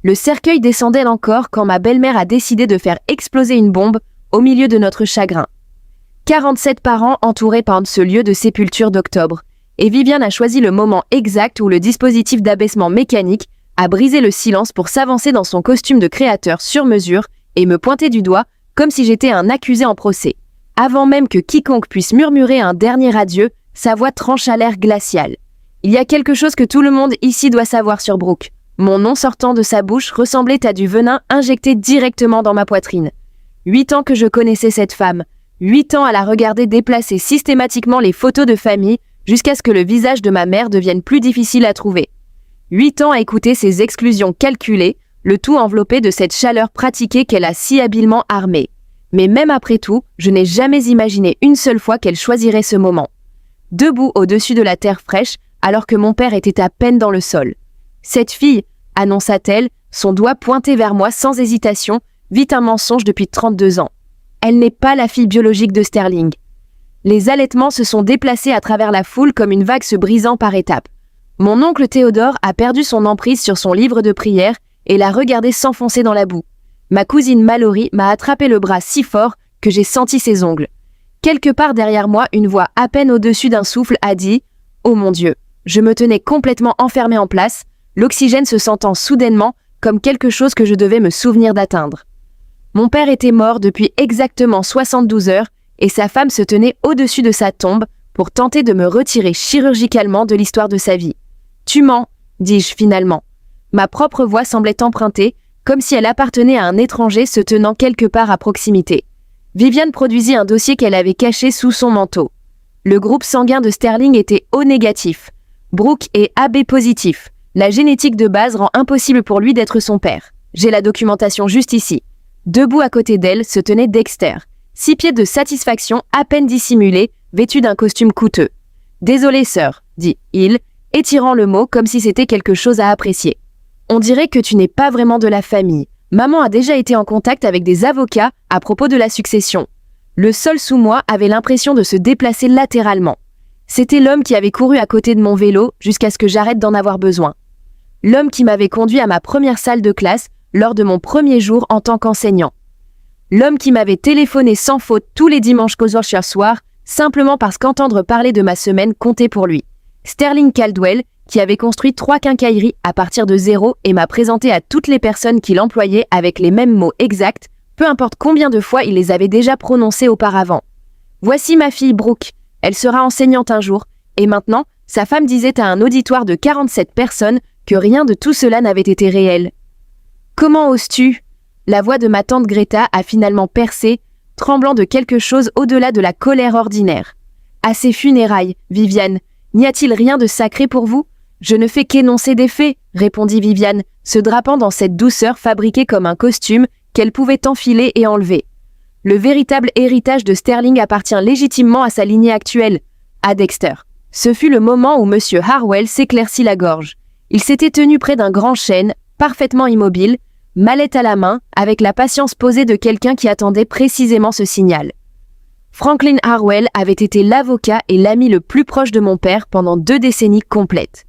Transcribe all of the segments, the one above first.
Le cercueil descendait encore quand ma belle-mère a décidé de faire exploser une bombe au milieu de notre chagrin. 47 parents entourés par ce lieu de sépulture d'octobre, et Viviane a choisi le moment exact où le dispositif d'abaissement mécanique a brisé le silence pour s'avancer dans son costume de créateur sur mesure et me pointer du doigt comme si j'étais un accusé en procès. Avant même que quiconque puisse murmurer un dernier adieu, sa voix trancha l'air glacial. Il y a quelque chose que tout le monde ici doit savoir sur Brooke. Mon nom sortant de sa bouche ressemblait à du venin injecté directement dans ma poitrine. 8 ans que je connaissais cette femme, 8 ans à la regarder déplacer systématiquement les photos de famille jusqu'à ce que le visage de ma mère devienne plus difficile à trouver. 8 ans à écouter ses exclusions calculées, le tout enveloppé de cette chaleur pratiquée qu'elle a si habilement armée. Mais même après tout, je n'ai jamais imaginé une seule fois qu'elle choisirait ce moment. Debout au-dessus de la terre fraîche, alors que mon père était à peine dans le sol. Cette fille, annonça-t-elle, son doigt pointé vers moi sans hésitation, vit un mensonge depuis 32 ans. Elle n'est pas la fille biologique de Sterling. Les allaitements se sont déplacés à travers la foule comme une vague se brisant par étapes. Mon oncle Théodore a perdu son emprise sur son livre de prière et l'a regardé s'enfoncer dans la boue. Ma cousine Mallory m'a attrapé le bras si fort que j'ai senti ses ongles. Quelque part derrière moi, une voix à peine au-dessus d'un souffle a dit « Oh mon Dieu !» Je me tenais complètement enfermée en place, l'oxygène se sentant soudainement comme quelque chose que je devais me souvenir d'atteindre. Mon père était mort depuis exactement 72 heures et sa femme se tenait au-dessus de sa tombe pour tenter de me retirer chirurgicalement de l'histoire de sa vie. « Tu mens !» dis-je finalement. Ma propre voix semblait empruntée, comme si elle appartenait à un étranger se tenant quelque part à proximité. Viviane produisit un dossier qu'elle avait caché sous son manteau. Le groupe sanguin de Sterling était O négatif. Brooke est AB positif. La génétique de base rend impossible pour lui d'être son père. J'ai la documentation juste ici. Debout à côté d'elle se tenait Dexter. 6 pieds de satisfaction à peine dissimulés, vêtu d'un costume coûteux. « Désolé, sœur, » dit-il, étirant le mot comme si c'était quelque chose à apprécier. « On dirait que tu n'es pas vraiment de la famille. Maman a déjà été en contact avec des avocats à propos de la succession. » Le sol sous moi avait l'impression de se déplacer latéralement. C'était l'homme qui avait couru à côté de mon vélo jusqu'à ce que j'arrête d'en avoir besoin. L'homme qui m'avait conduit à ma première salle de classe lors de mon premier jour en tant qu'enseignant. L'homme qui m'avait téléphoné sans faute tous les dimanches chaque soir, simplement parce qu'entendre parler de ma semaine comptait pour lui. Sterling Caldwell, qui avait construit 3 quincailleries à partir de zéro et m'a présenté à toutes les personnes qui l'employaient avec les mêmes mots exacts, peu importe combien de fois il les avait déjà prononcés auparavant. « Voici ma fille Brooke. Elle sera enseignante un jour. » Et maintenant, sa femme disait à un auditoire de 47 personnes que rien de tout cela n'avait été réel. « Comment oses-tu » La voix de ma tante Greta a finalement percé, tremblant de quelque chose au-delà de la colère ordinaire. « À ces funérailles, Viviane, n'y a-t-il rien de sacré pour vous ? » « Je ne fais qu'énoncer des faits, » répondit Viviane, se drapant dans cette douceur fabriquée comme un costume qu'elle pouvait enfiler et enlever. Le véritable héritage de Sterling appartient légitimement à sa lignée actuelle, à Dexter. Ce fut le moment où M. Harwell s'éclaircit la gorge. Il s'était tenu près d'un grand chêne, parfaitement immobile, mallette à la main, avec la patience posée de quelqu'un qui attendait précisément ce signal. Franklin Harwell avait été l'avocat et l'ami le plus proche de mon père pendant 2 décennies complètes.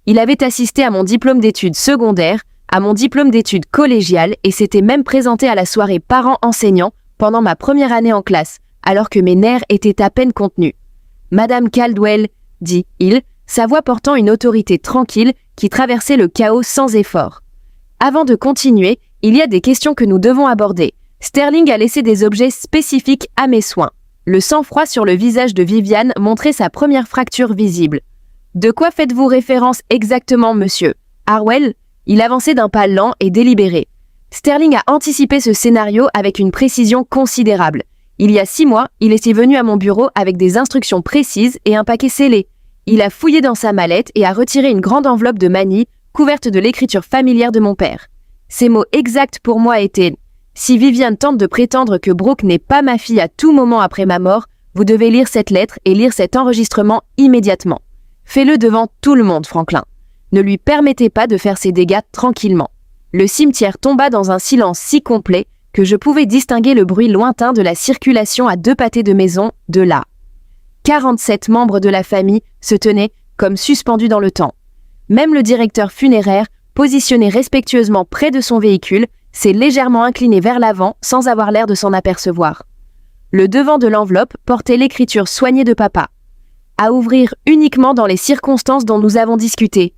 Il avait assisté à mon diplôme d'études secondaires, à mon diplôme d'études collégiales et s'était même présenté à la soirée parents-enseignants pendant ma première année en classe, alors que mes nerfs étaient à peine contenus. « Madame Caldwell » dit-il, sa voix portant une autorité tranquille qui traversait le chaos sans effort. « Avant de continuer, il y a des questions que nous devons aborder. Sterling a laissé des objets spécifiques à mes soins. » Le sang-froid sur le visage de Viviane montrait sa première fracture visible. « De quoi faites-vous référence exactement, monsieur Harwell ?» Il avançait d'un pas lent et délibéré. Sterling a anticipé ce scénario avec une précision considérable. Il y a 6 mois, il était venu à mon bureau avec des instructions précises et un paquet scellé. Il a fouillé dans sa mallette et a retiré une grande enveloppe de manille couverte de l'écriture familière de mon père. Ses mots exacts pour moi étaient « Si Viviane tente de prétendre que Brooke n'est pas ma fille à tout moment après ma mort, vous devez lire cette lettre et lire cet enregistrement immédiatement. Fais-le devant tout le monde, Franklin. Ne lui permettez pas de faire ses dégâts tranquillement. » Le cimetière tomba dans un silence si complet que je pouvais distinguer le bruit lointain de la circulation à 2 pâtés de maison de là. 47 membres de la famille se tenaient comme suspendus dans le temps. Même le directeur funéraire positionné respectueusement près de son véhicule, s'est légèrement incliné vers l'avant sans avoir l'air de s'en apercevoir. Le devant de l'enveloppe portait l'écriture soignée de papa. À ouvrir uniquement dans les circonstances dont nous avons discuté.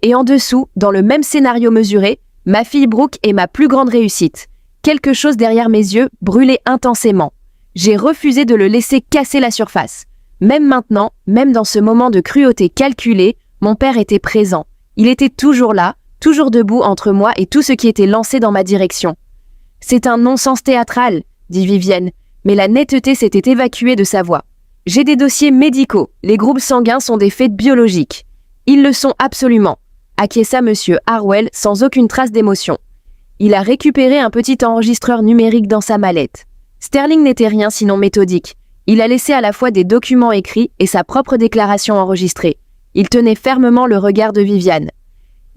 Et en dessous, dans le même scénario mesuré, ma fille Brooke est ma plus grande réussite. Quelque chose derrière mes yeux brûlait intensément. J'ai refusé de le laisser casser la surface. Même maintenant, même dans ce moment de cruauté calculée, mon père était présent. Il était toujours là, toujours debout entre moi et tout ce qui était lancé dans ma direction. « C'est un non-sens théâtral », dit Vivienne, mais la netteté s'était évacuée de sa voix. « J'ai des dossiers médicaux, les groupes sanguins sont des faits biologiques. Ils le sont absolument », acquiesça Monsieur Harwell sans aucune trace d'émotion. Il a récupéré un petit enregistreur numérique dans sa mallette. Sterling n'était rien sinon méthodique. Il a laissé à la fois des documents écrits et sa propre déclaration enregistrée. Il tenait fermement le regard de Viviane.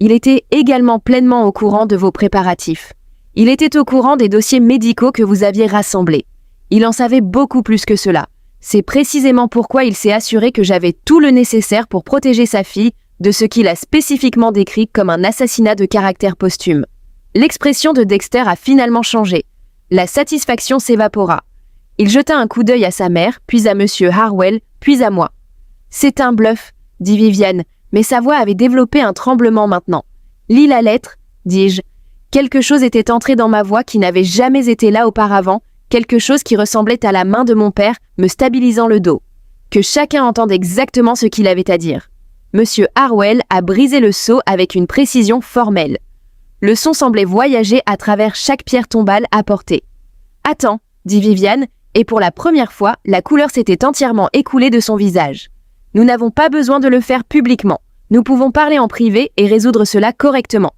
Il était également pleinement au courant de vos préparatifs. Il était au courant des dossiers médicaux que vous aviez rassemblés. Il en savait beaucoup plus que cela. C'est précisément pourquoi il s'est assuré que j'avais tout le nécessaire pour protéger sa fille de ce qu'il a spécifiquement décrit comme un assassinat de caractère posthume. L'expression de Dexter a finalement changé. La satisfaction s'évapora. Il jeta un coup d'œil à sa mère, puis à Monsieur Harwell, puis à moi. « C'est un bluff », dit Viviane, mais sa voix avait développé un tremblement maintenant. « Lis la lettre », dis-je. Quelque chose était entré dans ma voix qui n'avait jamais été là auparavant, quelque chose qui ressemblait à la main de mon père me stabilisant le dos. Que chacun entende exactement ce qu'il avait à dire. Monsieur Harwell a brisé le sceau avec une précision formelle. Le son semblait voyager à travers chaque pierre tombale apportée. « Attends », dit Viviane, et pour la première fois, la couleur s'était entièrement écoulée de son visage. « Nous n'avons pas besoin de le faire publiquement. Nous pouvons parler en privé et résoudre cela correctement. »«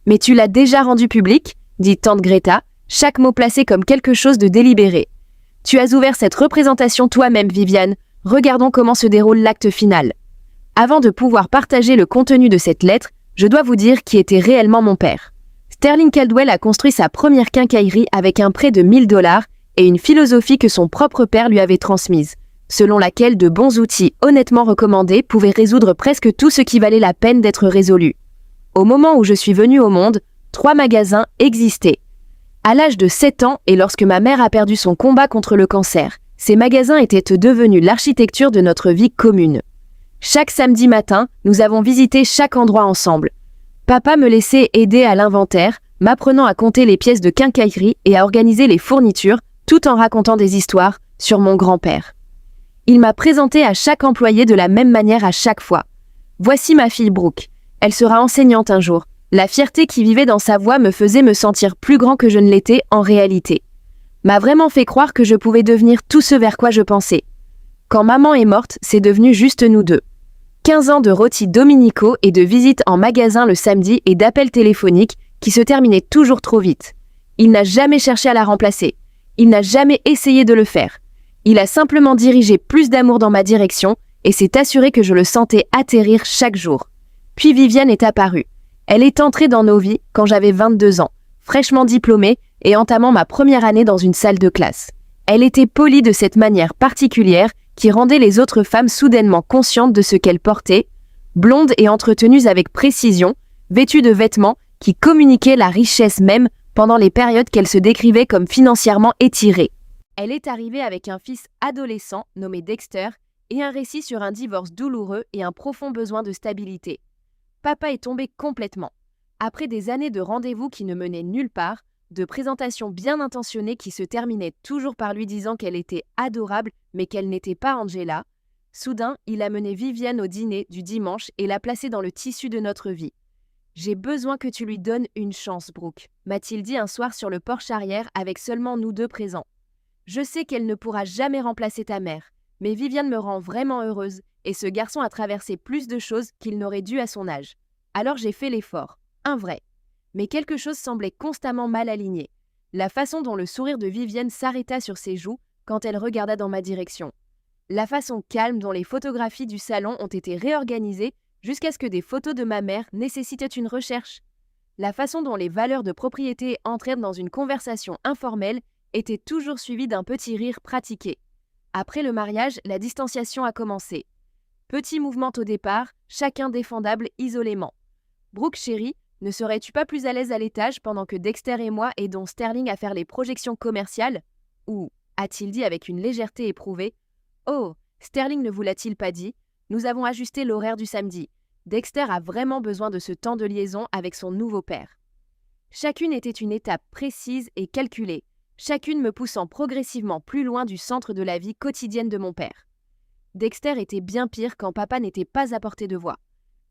Mais tu l'as déjà rendu public ?» dit tante Greta, chaque mot placé comme quelque chose de délibéré. « Tu as ouvert cette représentation toi-même, Viviane. Regardons comment se déroule l'acte final. » Avant de pouvoir partager le contenu de cette lettre, je dois vous dire qui était réellement mon père. Sterling Caldwell a construit sa première quincaillerie avec un prêt de 1 000 $ et une philosophie que son propre père lui avait transmise, selon laquelle de bons outils honnêtement recommandés pouvaient résoudre presque tout ce qui valait la peine d'être résolu. Au moment où je suis venue au monde, 3 magasins existaient. À l'âge de 7 ans et lorsque ma mère a perdu son combat contre le cancer, ces magasins étaient devenus l'architecture de notre vie commune. Chaque samedi matin, nous avons visité chaque endroit ensemble. Papa me laissait aider à l'inventaire, m'apprenant à compter les pièces de quincaillerie et à organiser les fournitures, tout en racontant des histoires sur mon grand-père. Il m'a présenté à chaque employé de la même manière à chaque fois. Voici ma fille Brooke. Elle sera enseignante un jour. La fierté qui vivait dans sa voix me faisait me sentir plus grand que je ne l'étais en réalité. M'a vraiment fait croire que je pouvais devenir tout ce vers quoi je pensais. Quand maman est morte, c'est devenu juste nous deux. 15 ans de rôtis dominicaux et de visites en magasin le samedi et d'appels téléphoniques qui se terminaient toujours trop vite. Il n'a jamais cherché à la remplacer. Il n'a jamais essayé de le faire. Il a simplement dirigé plus d'amour dans ma direction et s'est assuré que je le sentais atterrir chaque jour. Puis Viviane est apparue. Elle est entrée dans nos vies quand j'avais 22 ans, fraîchement diplômée et entamant ma première année dans une salle de classe. Elle était polie de cette manière particulière qui rendait les autres femmes soudainement conscientes de ce qu'elles portaient, blondes et entretenues avec précision, vêtues de vêtements qui communiquaient la richesse même pendant les périodes qu'elles se décrivaient comme financièrement étirées. Elle est arrivée avec un fils adolescent nommé Dexter et un récit sur un divorce douloureux et un profond besoin de stabilité. Papa est tombé complètement. Après des années de rendez-vous qui ne menaient nulle part, de présentations bien intentionnées qui se terminaient toujours par lui disant qu'elle était adorable mais qu'elle n'était pas Angela, soudain, il a mené Viviane au dîner du dimanche et l'a placée dans le tissu de notre vie. « J'ai besoin que tu lui donnes une chance, Brooke », m'a-t-il dit un soir sur le porche arrière avec seulement nous deux présents. « Je sais qu'elle ne pourra jamais remplacer ta mère, mais Viviane me rend vraiment heureuse et ce garçon a traversé plus de choses qu'il n'aurait dû à son âge. Alors j'ai fait l'effort, un vrai. Mais quelque chose semblait constamment mal aligné. La façon dont le sourire de Viviane s'arrêta sur ses joues quand elle regarda dans ma direction. La façon calme dont les photographies du salon ont été réorganisées jusqu'à ce que des photos de ma mère nécessitaient une recherche. La façon dont les valeurs de propriété entrèrent dans une conversation informelle était toujours suivie d'un petit rire pratiqué. Après le mariage, la distanciation a commencé. Petit mouvement au départ, chacun défendable isolément. « Brooke chérie, Ne serais-tu pas plus à l'aise à l'étage pendant que Dexter et moi aidons Sterling à faire les projections commerciales ? Ou, a-t-il dit avec une légèreté éprouvée, « Oh, Sterling ne vous l'a-t-il pas dit ? Nous avons ajusté l'horaire du samedi. Dexter a vraiment besoin de ce temps de liaison avec son nouveau père. » Chacune était une étape précise et calculée, chacune me poussant progressivement plus loin du centre de la vie quotidienne de mon père. Dexter était bien pire quand papa n'était pas à portée de voix.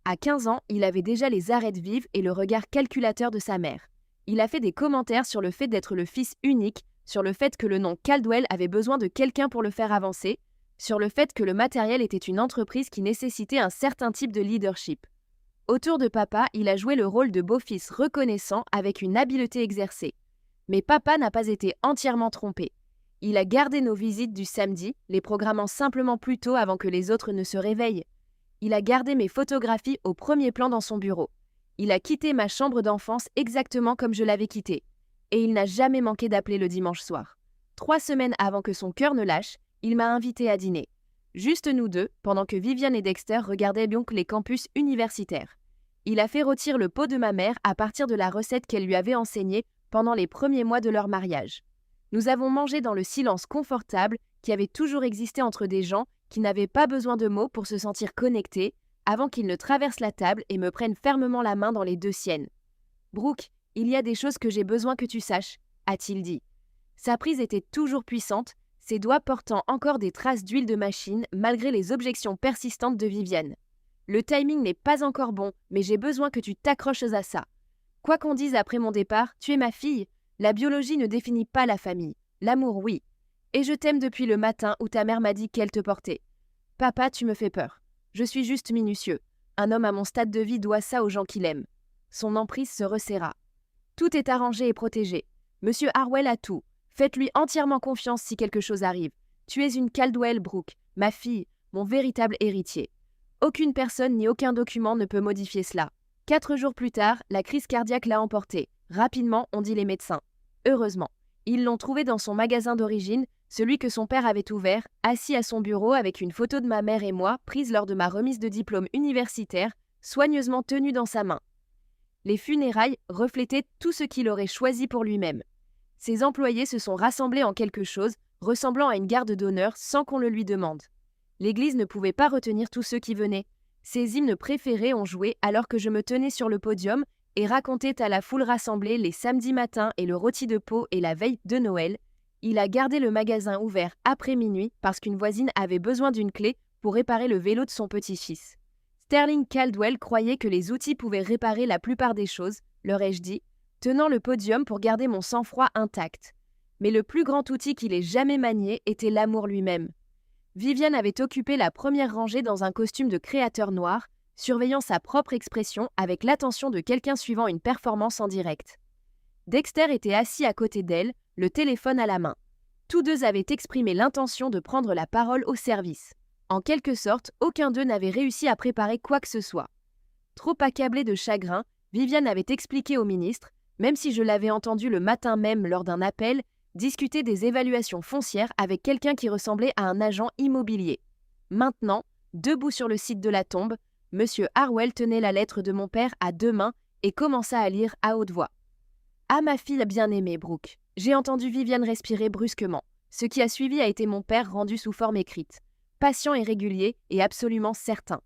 À 15 ans, il avait déjà les arêtes vives et le regard calculateur de sa mère. Il a fait des commentaires sur le fait d'être le fils unique, sur le fait que le nom Caldwell avait besoin de quelqu'un pour le faire avancer, sur le fait que le matériel était une entreprise qui nécessitait un certain type de leadership. Autour de papa, il a joué le rôle de beau-fils reconnaissant avec une habileté exercée. Mais papa n'a pas été entièrement trompé. Il a gardé nos visites du samedi, les programmant simplement plus tôt avant que les autres ne se réveillent. Il a gardé mes photographies au premier plan dans son bureau. Il a quitté ma chambre d'enfance exactement comme je l'avais quittée. Et il n'a jamais manqué d'appeler le dimanche soir. 3 semaines avant que son cœur ne lâche, il m'a invité à dîner. Juste nous deux, pendant que Viviane et Dexter regardaient donc les campus universitaires. Il a fait rôtir le pot de ma mère à partir de la recette qu'elle lui avait enseignée pendant les premiers mois de leur mariage. Nous avons mangé dans le silence confortable qui avait toujours existé entre des gens qui n'avaient pas besoin de mots pour se sentir connectés, avant qu'ils ne traversent la table et me prennent fermement la main dans les deux siennes. « Brooke, il y a des choses que j'ai besoin que tu saches », a-t-il dit. Sa prise était toujours puissante, ses doigts portant encore des traces d'huile de machine malgré les objections persistantes de Viviane. « Le timing n'est pas encore bon, mais j'ai besoin que tu t'accroches à ça. Quoi qu'on dise après mon départ, tu es ma fille. La biologie ne définit pas la famille. L'amour, oui. Et je t'aime depuis le matin où ta mère m'a dit qu'elle te portait. Papa, tu me fais peur. Je suis juste minutieux. Un homme à mon stade de vie doit ça aux gens qu'il aime. » Son emprise se resserra. « Tout est arrangé et protégé. Monsieur Harwell a tout. Faites-lui entièrement confiance si quelque chose arrive. Tu es une Caldwell, Brooke, ma fille, mon véritable héritier. Aucune personne ni aucun document ne peut modifier cela. » 4 jours plus tard, la crise cardiaque l'a emporté. Rapidement, ont dit les médecins. Heureusement. Ils l'ont trouvé dans son magasin d'origine, celui que son père avait ouvert, assis à son bureau avec une photo de ma mère et moi, prise lors de ma remise de diplôme universitaire, soigneusement tenue dans sa main. Les funérailles reflétaient tout ce qu'il aurait choisi pour lui-même. Ses employés se sont rassemblés en quelque chose, ressemblant à une garde d'honneur sans qu'on le lui demande. L'église ne pouvait pas retenir tous ceux qui venaient. Ses hymnes préférés ont joué alors que je me tenais sur le podium et racontait à la foule rassemblée les samedis matins et le rôti de Pau et la veille de Noël. Il a gardé le magasin ouvert après minuit parce qu'une voisine avait besoin d'une clé pour réparer le vélo de son petit-fils. Sterling Caldwell croyait que les outils pouvaient réparer la plupart des choses, leur ai-je dit, tenant le podium pour garder mon sang-froid intact. Mais le plus grand outil qu'il ait jamais manié était l'amour lui-même. Viviane avait occupé la première rangée dans un costume de créateur noir, surveillant sa propre expression avec l'attention de quelqu'un suivant une performance en direct. Dexter était assis à côté d'elle, le téléphone à la main. Tous deux avaient exprimé l'intention de prendre la parole au service. En quelque sorte, aucun d'eux n'avait réussi à préparer quoi que ce soit. Trop accablée de chagrin, Viviane avait expliqué au ministre, même si je l'avais entendu le matin même lors d'un appel, discuter des évaluations foncières avec quelqu'un qui ressemblait à un agent immobilier. Maintenant, debout sur le site de la tombe, M. Harwell tenait la lettre de mon père à 2 mains et commença à lire à haute voix. « À ma fille bien-aimée, Brooke. » J'ai entendu Viviane respirer brusquement. Ce qui a suivi a été mon père rendu sous forme écrite. Patient et régulier et absolument certain.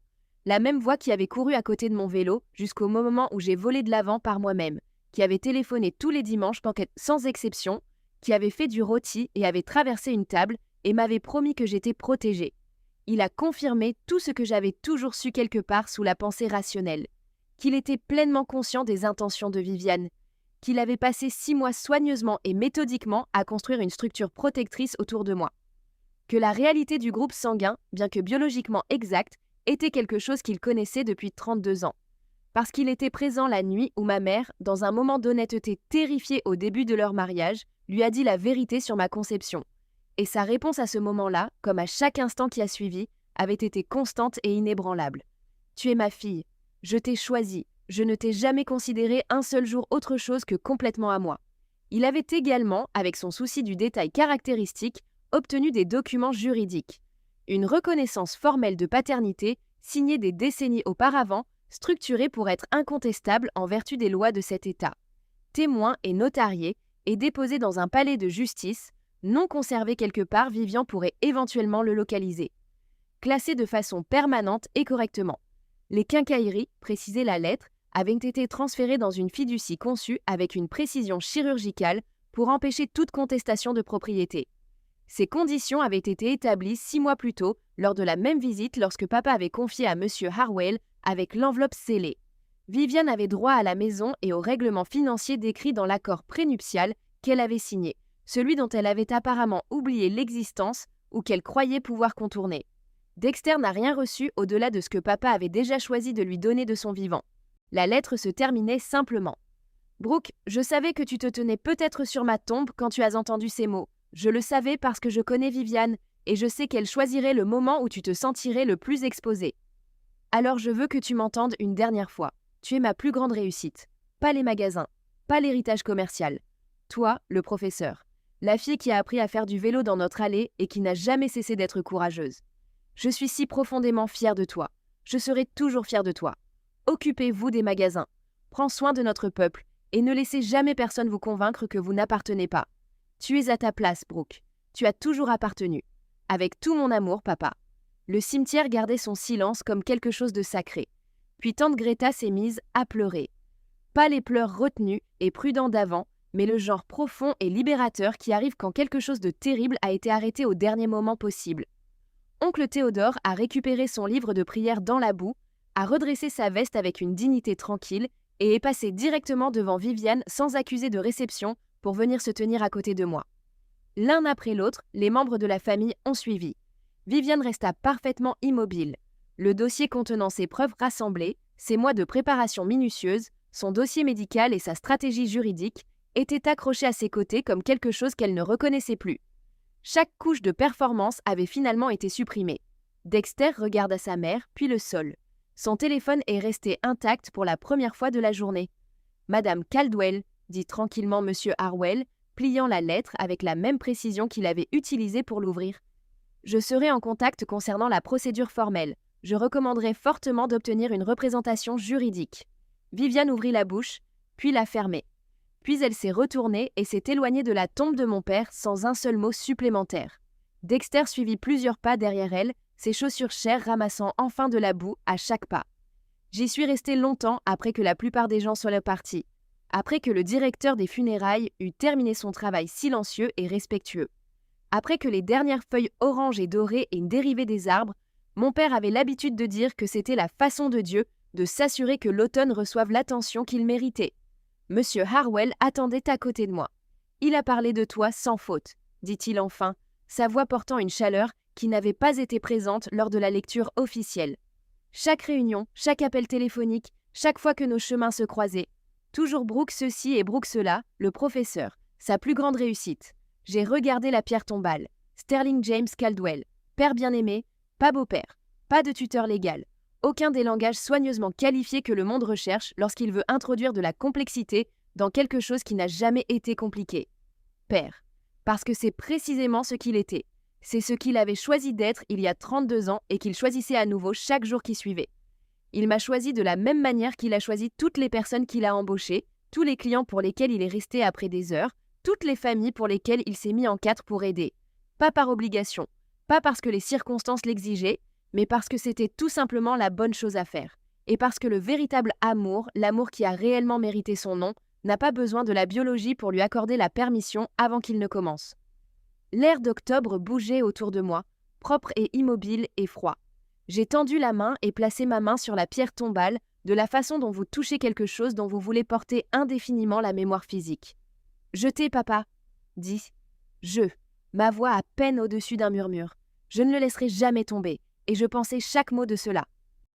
La même voix qui avait couru à côté de mon vélo jusqu'au moment où j'ai volé de l'avant par moi-même, qui avait téléphoné tous les dimanches sans exception, qui avait fait du rôti et avait traversé une table et m'avait promis que j'étais protégée. Il a confirmé tout ce que j'avais toujours su quelque part sous la pensée rationnelle, qu'il était pleinement conscient des intentions de Viviane, qu'il avait passé 6 mois soigneusement et méthodiquement à construire une structure protectrice autour de moi, que la réalité du groupe sanguin, bien que biologiquement exacte, était quelque chose qu'il connaissait depuis 32 ans. Parce qu'il était présent la nuit où ma mère, dans un moment d'honnêteté terrifiée au début de leur mariage, lui a dit la vérité sur ma conception. Et sa réponse à ce moment-là, comme à chaque instant qui a suivi, avait été constante et inébranlable. « Tu es ma fille. Je t'ai choisie. Je ne t'ai jamais considéré un seul jour autre chose que complètement à moi. » Il avait également, avec son souci du détail caractéristique, obtenu des documents juridiques. Une reconnaissance formelle de paternité, signée des décennies auparavant, structuré pour être incontestable en vertu des lois de cet État, témoin et notarié, et déposé dans un palais de justice, non conservé quelque part, Vivian pourrait éventuellement le localiser. Classé de façon permanente et correctement. Les quincailleries, précisait la lettre, avaient été transférées dans une fiducie conçue avec une précision chirurgicale pour empêcher toute contestation de propriété. Ces conditions avaient été établies 6 mois plus tôt, lors de la même visite lorsque papa avait confié à M. Harwell avec l'enveloppe scellée. Vivian avait droit à la maison et au règlement financier décrit dans l'accord prénuptial qu'elle avait signé, celui dont elle avait apparemment oublié l'existence ou qu'elle croyait pouvoir contourner. Dexter n'a rien reçu au-delà de ce que papa avait déjà choisi de lui donner de son vivant. La lettre se terminait simplement. « Brooke, je savais que tu te tenais peut-être sur ma tombe quand tu as entendu ces mots. Je le savais parce que je connais Vivian, et je sais qu'elle choisirait le moment où tu te sentirais le plus exposé. Alors je veux que tu m'entendes une dernière fois. Tu es ma plus grande réussite. Pas les magasins, pas l'héritage commercial. Toi, le professeur. La fille qui a appris à faire du vélo dans notre allée et qui n'a jamais cessé d'être courageuse. Je suis si profondément fière de toi. Je serai toujours fière de toi. Occupez-vous des magasins. Prends soin de notre peuple et ne laissez jamais personne vous convaincre que vous n'appartenez pas. Tu es à ta place, Brooke. Tu as toujours appartenu. Avec tout mon amour, papa. » Le cimetière gardait son silence comme quelque chose de sacré. Puis tante Greta s'est mise à pleurer. Pas les pleurs retenus et prudents d'avant, mais le genre profond et libérateur qui arrive quand quelque chose de terrible a été arrêté au dernier moment possible. Oncle Théodore a récupéré son livre de prière dans la boue, a redressé sa veste avec une dignité tranquille et est passé directement devant Vivian sans accuser de réception pour venir se tenir à côté de moi. L'un après l'autre, les membres de la famille ont suivi. Vivian resta parfaitement immobile. Le dossier contenant ses preuves rassemblées, ses mois de préparation minutieuse, son dossier médical et sa stratégie juridique étaient accrochés à ses côtés comme quelque chose qu'elle ne reconnaissait plus. Chaque couche de performance avait finalement été supprimée. Dexter regarda sa mère, puis le sol. Son téléphone est resté intact pour la première fois de la journée. « Madame Caldwell », dit tranquillement M. Harwell, pliant la lettre avec la même précision qu'il avait utilisée pour l'ouvrir. « Je serai en contact concernant la procédure formelle. Je recommanderais fortement d'obtenir une représentation juridique. » Vivian ouvrit la bouche, puis la fermait. Puis elle s'est retournée et s'est éloignée de la tombe de mon père sans un seul mot supplémentaire. Dexter suivit plusieurs pas derrière elle, ses chaussures chères ramassant enfin de la boue à chaque pas. J'y suis restée longtemps après que la plupart des gens soient partis, après que le directeur des funérailles eut terminé son travail silencieux et respectueux. Après que les dernières feuilles oranges et dorées aient dérivé des arbres, mon père avait l'habitude de dire que c'était la façon de Dieu de s'assurer que l'automne reçoive l'attention qu'il méritait. Monsieur Harwell attendait à côté de moi. « Il a parlé de toi sans faute », dit-il enfin, sa voix portant une chaleur qui n'avait pas été présente lors de la lecture officielle. Chaque réunion, chaque appel téléphonique, chaque fois que nos chemins se croisaient. Toujours Brooke ceci et Brooke cela, le professeur, sa plus grande réussite. J'ai regardé la pierre tombale. Sterling James Caldwell, père bien-aimé, pas beau-père, pas de tuteur légal. Aucun des langages soigneusement qualifiés que le monde recherche lorsqu'il veut introduire de la complexité dans quelque chose qui n'a jamais été compliqué. Père. Parce que c'est précisément ce qu'il était. C'est ce qu'il avait choisi d'être il y a 32 ans et qu'il choisissait à nouveau chaque jour qui suivait. Il m'a choisi de la même manière qu'il a choisi toutes les personnes qu'il a embauchées, tous les clients pour lesquels il est resté après des heures, toutes les familles pour lesquelles il s'est mis en quatre pour aider. Pas par obligation, pas parce que les circonstances l'exigeaient, mais parce que c'était tout simplement la bonne chose à faire. Et parce que le véritable amour, l'amour qui a réellement mérité son nom, n'a pas besoin de la biologie pour lui accorder la permission avant qu'il ne commence. L'air d'octobre bougeait autour de moi, propre et immobile et froid. J'ai tendu la main et placé ma main sur la pierre tombale, de la façon dont vous touchez quelque chose dont vous voulez porter indéfiniment la mémoire physique. « Je t'ai, papa », dit « je », ma voix à peine au-dessus d'un murmure. Je ne le laisserai jamais tomber. Et je pensais chaque mot de cela.